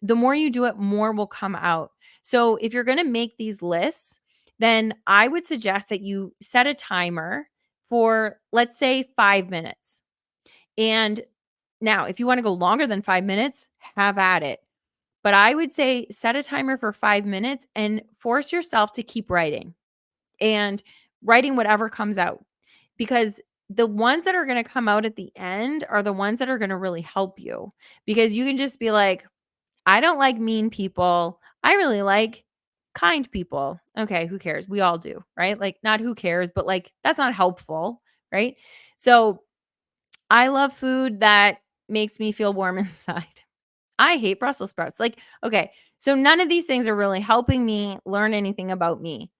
The more you do it, more will come out. So if you're going to make these lists, then I would suggest that you set a timer for, let's say, 5 minutes. And now, if you want to go longer than 5 minutes, have at it. But I would say set a timer for 5 minutes and force yourself to keep writing and writing whatever comes out. Because the ones that are going to come out at the end are the ones that are going to really help you. Because you can just be like, I don't like mean people. I really like kind people. Okay, who cares? We all do, right? Like, not who cares, but like, that's not helpful, right? So, I love food that makes me feel warm inside. I hate Brussels sprouts. Like, okay, so none of these things are really helping me learn anything about me.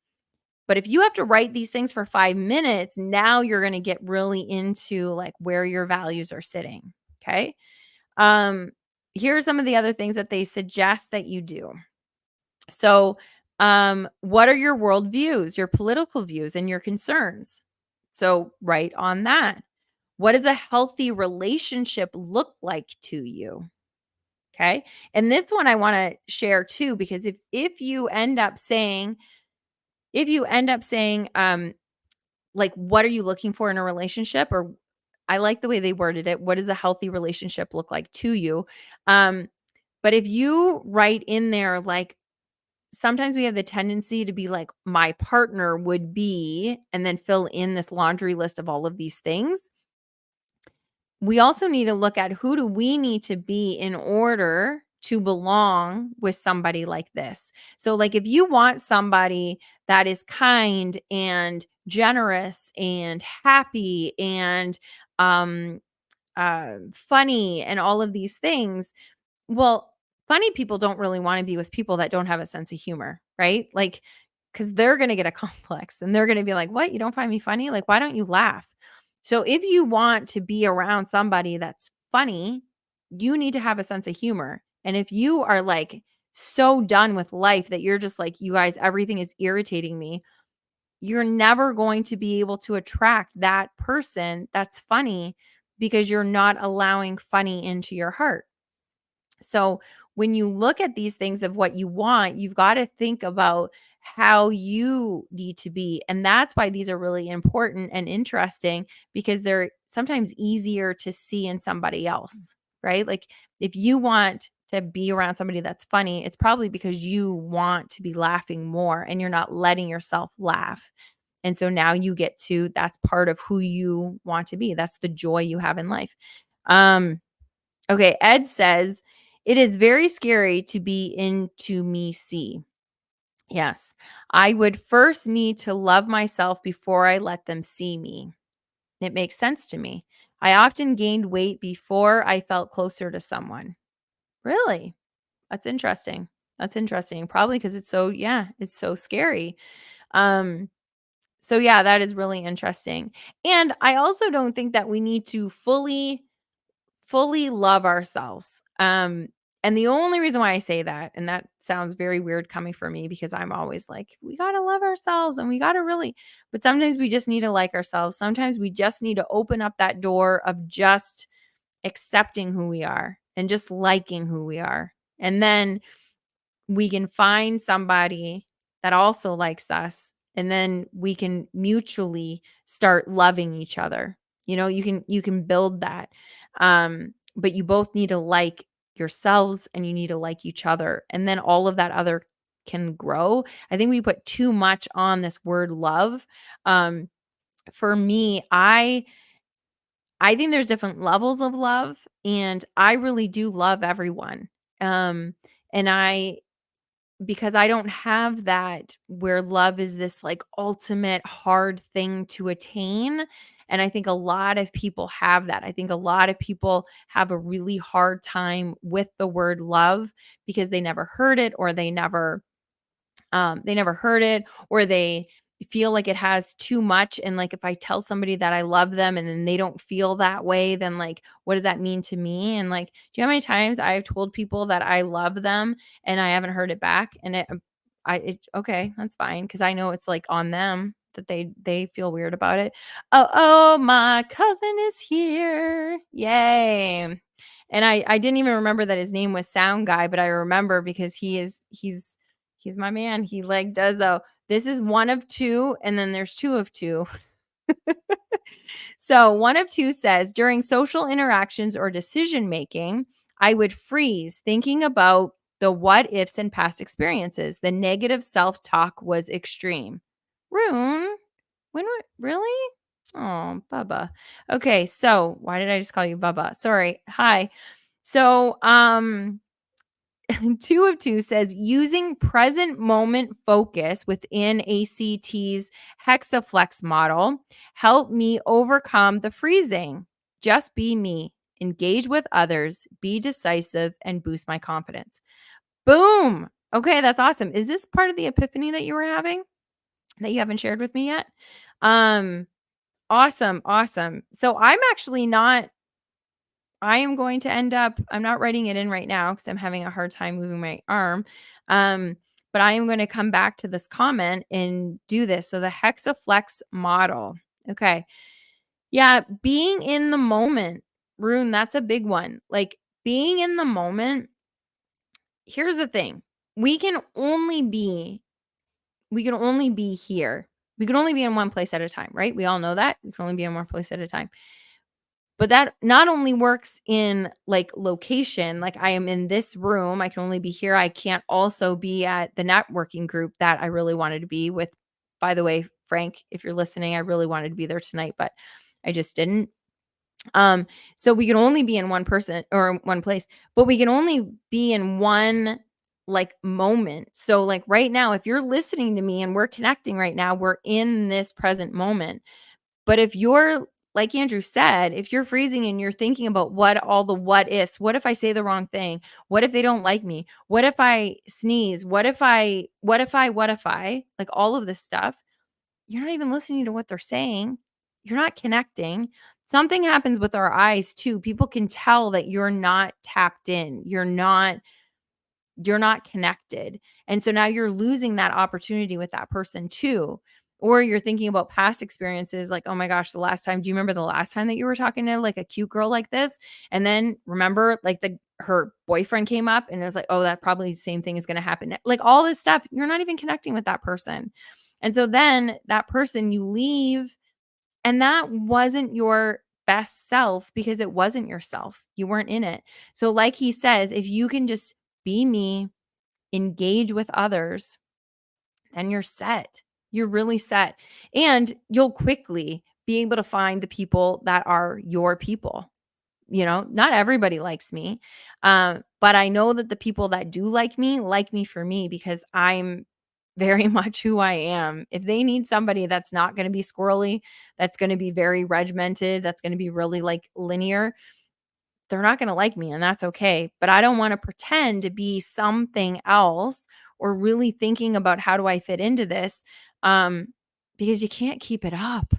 But if you have to write these things for 5 minutes, now you're going to get really into like where your values are sitting, okay? Um Here are some of the other things that they suggest that you do. So, what are your world views, your political views and your concerns? So, write on that. What does a healthy relationship look like to you? Okay. And this one I want to share too, because if you end up saying, like, what are you looking for in a relationship? Or I like the way they worded it. What does a healthy relationship look like to you? Um, but if you write in there, like, sometimes we have the tendency to be like, my partner would be, and then fill in this laundry list of all of these things. We also need to look at who do we need to be in order to belong with somebody like this. So, like, if you want somebody that is kind and generous and happy and um funny and all of these things, well, funny people don't really want to be with people that don't have a sense of humor, right? Like, because they're going to get a complex and they're going to be like, what? You don't find me funny? Like, why don't you laugh? So, if you want to be around somebody that's funny, you need to have a sense of humor. And if you are like so done with life that you're just like, you guys, everything is irritating me, you're never going to be able to attract that person that's funny because you're not allowing funny into your heart. So when you look at these things of what you want, you've got to think about how you need to be. And that's why these are really important and interesting because they're sometimes easier to see in somebody else, right? Like if you want to be around somebody that's funny, it's probably because you want to be laughing more and you're not letting yourself laugh. And so now you get to that's part of who you want to be. That's the joy you have in life. Um, okay, Ed says, "It is very scary to be into me see." Yes. I would first need to love myself before I let them see me. It makes sense to me. I often gained weight before I felt closer to someone. Really? That's interesting. That's interesting. Probably because it's so yeah, it's so scary. Um, so yeah, that is really interesting. And I also don't think that we need to fully love ourselves. And the only reason why I say that, and that sounds very weird coming from me because I'm always like, we got to love ourselves and we got to really, but sometimes we just need to like ourselves. Sometimes we just need to open up that door of just accepting who we are and just liking who we are. And then we can find somebody that also likes us, and then we can mutually start loving each other. You can build that. But you both need to like yourselves and you need to like each other, and then all of that other can grow. I think we put too much on this word love. For me, I think there's different levels of love, and I really do love everyone. And I because I don't have that where love is this like ultimate hard thing to attain. And I think a lot of people have that. I think a lot of people have a really hard time with the word love because they never heard it, or they never heard it, or they feel like it has too much. And like, if I tell somebody that I love them and then they don't feel that way, then like, what does that mean to me? And like, do you know how many times I've told people that I love them and I haven't heard it back? And okay, that's fine. Cause I know it's like on them that they feel weird about it. Oh, my cousin is here. Yay. And I didn't even remember that his name was Sound Guy, but I remember because he's my man. He like does a this is one of two, and then there's two of two. So one of two says, during social interactions or decision making, I would freeze thinking about the what ifs and past experiences. The negative self talk was extreme. Rune, really? Oh, Bubba. Okay, so why did I just call you Bubba? Sorry. Hi. So, two of two says using present moment focus within ACT's Hexaflex model help me overcome the freezing. Just be me, engage with others, be decisive, and boost my confidence. Boom. Okay, that's awesome. Is this part of the epiphany that you were having that you haven't shared with me yet? Um, awesome, awesome. So I'm actually not I am going to end up I'm not writing it in right now because I'm having a hard time moving my arm. Um, but I am going to come back to this comment and do this. So the Hexaflex model. Okay. Yeah, being in the moment, Rune, that's a big one. Like being in the moment, here's the thing. We can only be we can only be here. We can only be in one place at a time, right? We all know that. We can only be in one place at a time. But that not only works in, like, location, like, I am in this room, I can only be here, I can't also be at the networking group that I really wanted to be with. By the way, Frank, if you're listening, I really wanted to be there tonight, but I just didn't. Um, so we can only be in one person or one place, but we can only be in one, like, moment. So, like, right now, if you're listening to me and we're connecting right now, we're in this present moment. But if you're like Andrew said, if you're freezing and you're thinking about all the what ifs, what if I say the wrong thing? What if they don't like me? What if I sneeze? What if I, like all of this stuff, you're not even listening to what they're saying. You're not connecting. Something happens with our eyes too. People can tell that you're not tapped in. You're not connected. And so now you're losing that opportunity with that person too. Or you're thinking about past experiences like, oh my gosh, do you remember the last time that you were talking to like a cute girl like this? And then remember like her boyfriend came up and it was like, oh, that probably the same thing is going to happen. Like all this stuff, you're not even connecting with that person. And so then that person you leave, and that wasn't your best self because it wasn't yourself. You weren't in it. So like he says, if you can just be me, engage with others, then you're set. You're really set. And you'll quickly be able to find the people that are your people. not everybody likes me. But I know that the people that do like me for me because I'm very much who I am. If they need somebody that's not going to be squirrely, that's going to be very regimented, that's going to be really like linear, they're not going to like me and that's okay. But I don't want to pretend to be something else or really thinking about how do I fit into this um because you can't keep it up.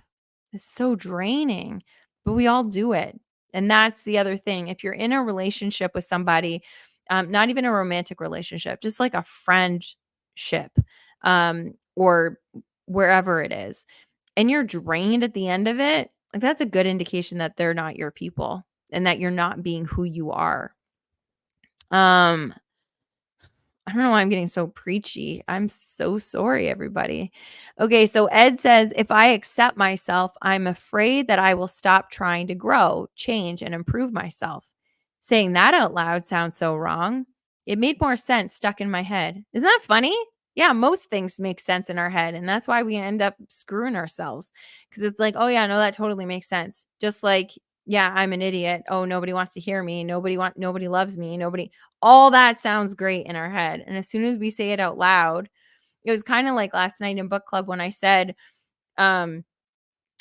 It's so draining, but we all do it. And that's the other thing. If you're in a relationship with somebody, not even a romantic relationship, just like a friendship, or wherever it is, and you're drained at the end of it, like that's a good indication that they're not your people and that you're not being who you are. Um, I don't know why I'm getting so preachy. I'm so sorry, everybody. Okay, so Ed says, if I accept myself, I'm afraid that I will stop trying to grow, change, and improve myself. Saying that out loud sounds so wrong. It made more sense stuck in my head. Isn't that funny? Yeah, most things make sense in our head. And that's why we end up screwing ourselves. Because it's like, oh, yeah, no, that totally makes sense. Just like, yeah, I'm an idiot. Oh, nobody wants to hear me. Nobody loves me. Nobody all that sounds great in our head, and as soon as we say it out loud, it was kinda like last night in book club when I said, um,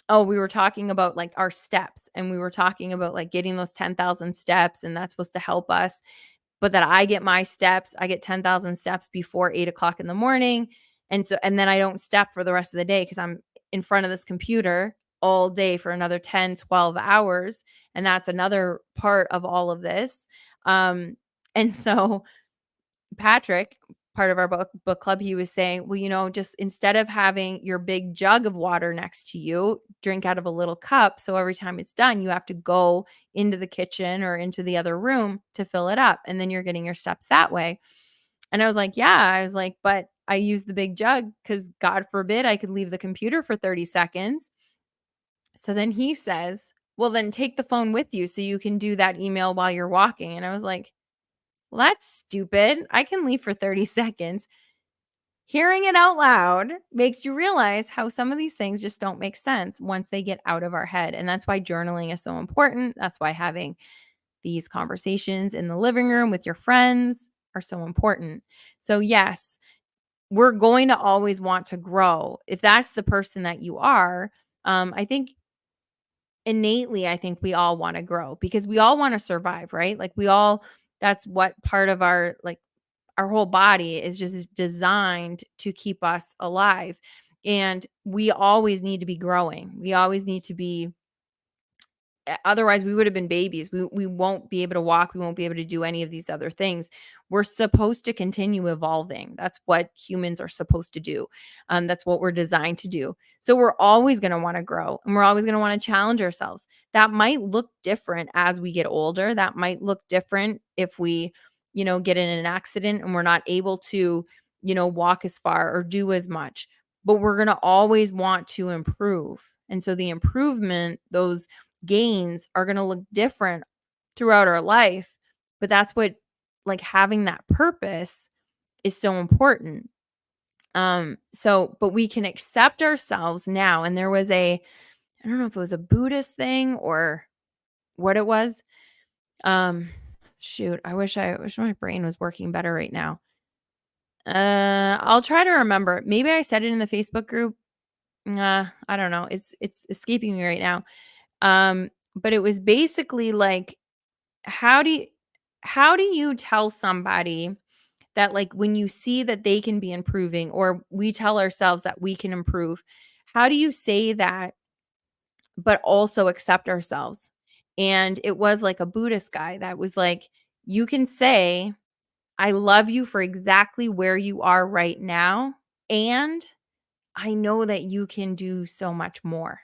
oh, we were talking about, like, our steps, and we were talking about, like, getting those 10,000 steps, and that's supposed to help us, but that I get my steps, I get 10,000 steps before 8 o'clock in the morning, and then I don't step for the rest of the day because 'cause I'm in front of this computer all day for another 10, 12 hours, and that's another part of all of this, and so Patrick, part of our book club, he was saying, "Well, just instead of having your big jug of water next to you, drink out of a little cup, so every time it's done, you have to go into the kitchen or into the other room to fill it up, and then you're getting your steps that way." And I was like, "Yeah." I was like, "But I use the big jug because God forbid I could leave the computer for 30 seconds." So then he says, "Well, then take the phone with you so you can do that email while you're walking." And I was like, "Well, that's stupid. I can leave for 30 seconds." Hearing it out loud makes you realize how some of these things just don't make sense once they get out of our head. And that's why journaling is so important. That's why having these conversations in the living room with your friends are so important. So, yes, we're going to always want to grow. If that's the person that you are, I think innately, I think we all want to grow because we all want to survive, right? Like, that's what part of our whole body is just designed to keep us alive. And we always need to be growing. We always need to be otherwise we would have been babies. We won't be able to walk, we won't be able to do any of these other things. We're supposed to continue evolving. That's what humans are supposed to do. That's what we're designed to do. So we're always going to want to grow and we're always going to want to challenge ourselves. That might look different as we get older. That might look different if we, get in an accident and we're not able to, walk as far or do as much. But we're going to always want to improve. And so the improvement, those gains are going to look different throughout our life, but that's what like having that purpose is so important. But we can accept ourselves now, and there was I don't know if it was a Buddhist thing or what it was. Shoot, I wish my brain was working better right now. I'll try to remember. Maybe I said it in the Facebook group. I don't know. It's escaping me right now. But it was basically like, how do you how do you tell somebody that, like, when you see that they can be improving or we tell ourselves that we can improve, how do you say that but also accept ourselves? And it was like a Buddhist guy that was like, you can say, "I love you for exactly where you are right now, and I know that you can do so much more."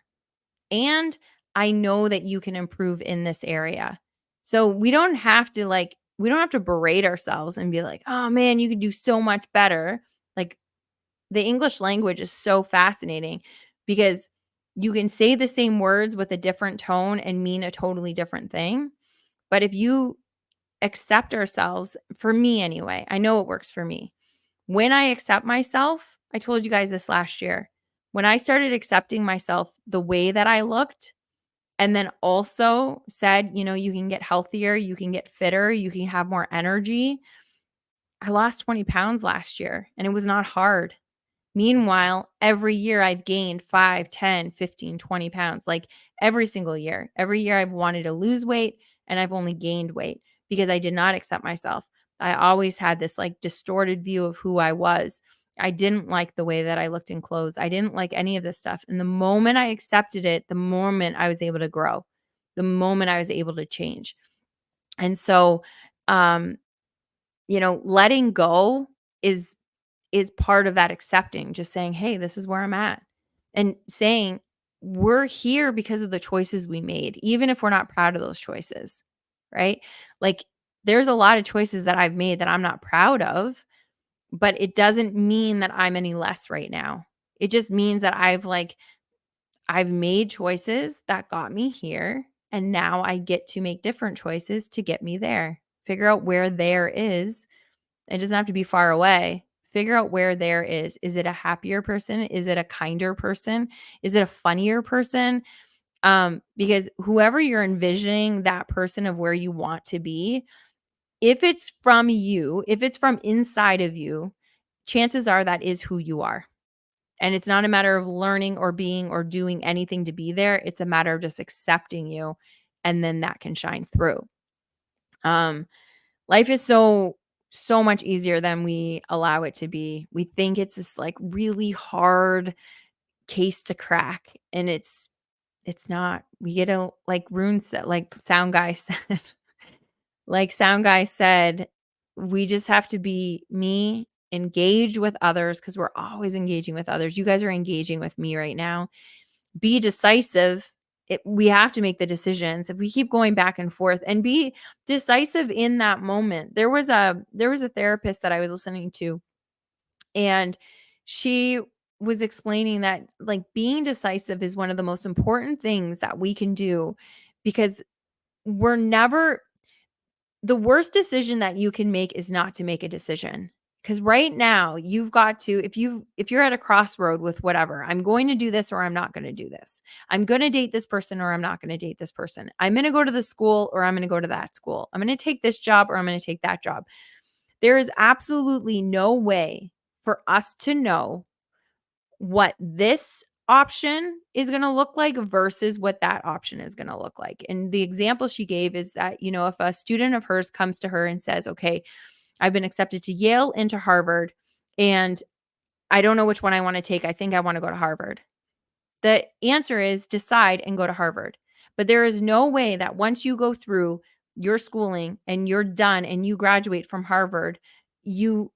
And I know that you can improve in this area. So we don't have to berate ourselves and be like, "Oh man, you could do so much better." Like the English language is so fascinating because you can say the same words with a different tone and mean a totally different thing. But if you accept ourselves, for me anyway, I know it works for me. When I accept myself, I told you guys this last year. When I started accepting myself the way that I looked, and then also said, you can get healthier, you can get fitter, you can have more energy. I lost 20 pounds last year and it was not hard. Meanwhile, every year I've gained 5, 10, 15, 20 pounds, like every single year. Every year I've wanted to lose weight and I've only gained weight because I did not accept myself. I always had this like distorted view of who I was. I didn't like the way that I looked in clothes. I didn't like any of this stuff. And the moment I accepted it, the moment I was able to grow, the moment I was able to change. And so, um, letting go is part of that accepting, just saying, "Hey, this is where I'm at." And saying, "We're here because of the choices we made, even if we're not proud of those choices." Right? Like there's a lot of choices that I've made that I'm not proud of, but it doesn't mean that I'm any less right now. It just means that I've made choices that got me here, and now I get to make different choices to get me there. Figure out where there is. It doesn't have to be far away. Figure out where there is. Is it a happier person? Is it a kinder person? Is it a funnier person? Because whoever you're envisioning that person of where you want to be, if it's from you, if it's from inside of you, chances are that is who you are. And it's not a matter of learning or being or doing anything to be there. It's a matter of just accepting you, and then that can shine through. Um, Life is so much easier than we allow it to be. We think it's this like really hard case to crack, and it's not. We get a like Rune said, like Sound Guy said, like Sound Guy said, we just have to be me, engage with others because we're always engaging with others. You guys are engaging with me right now. Be decisive. We have to make the decisions. If we keep going back and forth, and be decisive in that moment. There was a therapist that I was listening to, and she was explaining that like being decisive is one of the most important things that we can do, because we're never the worst decision that you can make is not to make a decision. Because right now you've got to, if you're at a crossroad with whatever, I'm going to do this or I'm not going to do this. I'm going to date this person or I'm not going to date this person. I'm going to go to the school or I'm going to go to that school. I'm going to take this job or I'm going to take that job. There is absolutely no way for us to know what this option is going to look like versus what that option is going to look like. And the example she gave is that, if a student of hers comes to her and says, "Okay, I've been accepted to Yale and to Harvard, and I don't know which one I want to take. I think I want to go to Harvard." The answer is decide and go to Harvard. But there is no way that once you go through your schooling and you're done and you graduate from Harvard, you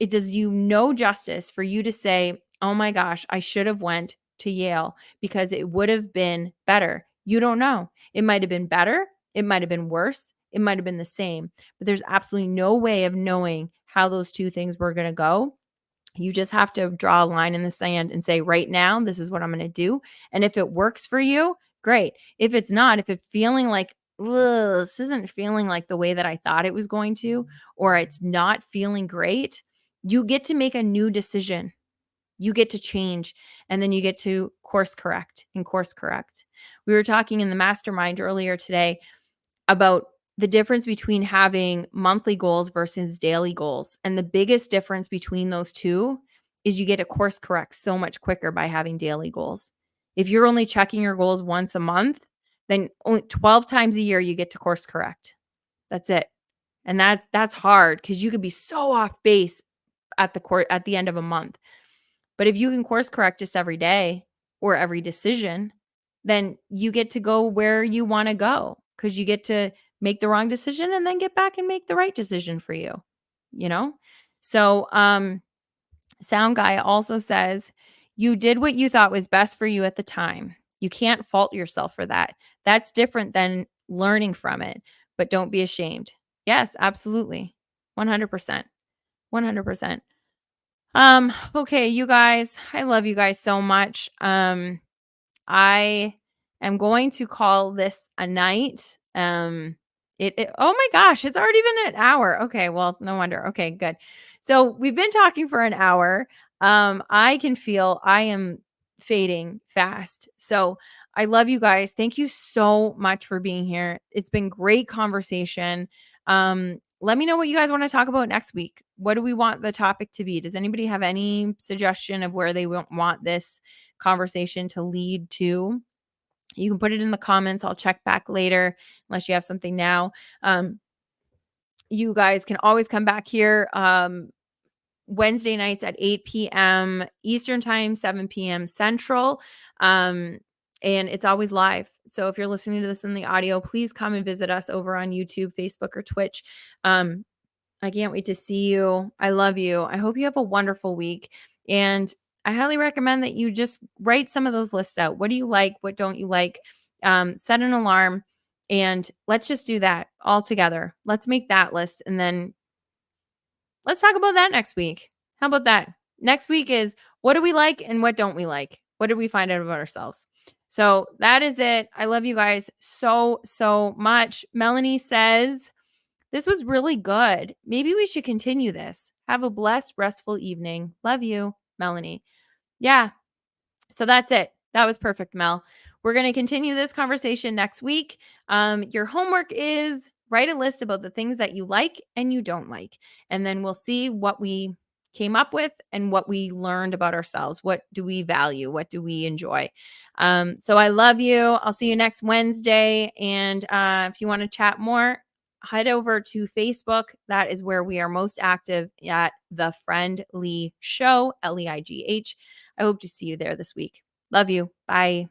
it does you no justice for you to say, "Oh my gosh, I should have went to Yale because it would have been better." You don't know. It might have been better, it might have been worse, it might have been the same, but there's absolutely no way of knowing how those two things were going to go. You just have to draw a line in the sand and say, "Right now, this is what I'm going to do." And if it works for you, great. If it's not, if it's feeling like, "Ugh, this isn't feeling like the way that I thought it was going to," or it's not feeling great, you get to make a new decision. You get to change, and then you get to course correct and course correct. We were talking in the mastermind earlier today about the difference between having monthly goals versus daily goals. And the biggest difference between those two is you get to course correct so much quicker by having daily goals. If you're only checking your goals once a month, then only 12 times a year you get to course correct. That's it. And that's hard because you could be so off base at the end of a month. But if you can course correct just every day or every decision, then you get to go where you want to go, because you get to make the wrong decision and then get back and make the right decision for you, you know? So, Sound Guy also says, "You did what you thought was best for you at the time. You can't fault yourself for that. That's different than learning from it, but don't be ashamed." Yes, absolutely. 100%. 100%. Okay, you guys, I love you guys so much. I am going to call this a night. Oh my gosh, it's already been an hour. Okay, well, no wonder. Okay, good. So we've been talking for an hour. I can feel I am fading fast. So I love you guys. Thank you so much for being here. It's been great conversation. Let me know what you guys want to talk about next week. What do we want the topic to be? Does anybody have any suggestion of where they want this conversation to lead to? You can put it in the comments. I'll check back later unless you have something now. You guys can always come back here Wednesday nights at 8 p.m. Eastern Time, 7 p.m. Central. And it's always live. So if you're listening to this in the audio, please come and visit us over on YouTube, Facebook, or Twitch. I can't wait to see you. I love you. I hope you have a wonderful week. And I highly recommend that you just write some of those lists out. What do you like? What don't you like? Set an alarm and let's just do that all together. Let's make that list and then let's talk about that next week. How about that? Next week is what do we like and what don't we like? What did we find out about ourselves? So that is it. I love you guys so, so much. Melanie says, this was really good. Maybe we should continue this. Have a blessed, restful evening. Love you, Melanie. Yeah. So that's it. That was perfect, Mel. We're going to continue this conversation next week. Your homework is write a list about the things that you like and you don't like. And then we'll see what we came up with and what we learned about ourselves. What do we value? What do we enjoy? So I love you. I'll see you next Wednesday. And if you want to chat more, head over to Facebook. That is where we are most active at The Friendly Show, Leigh. I hope to see you there this week. Love you. Bye.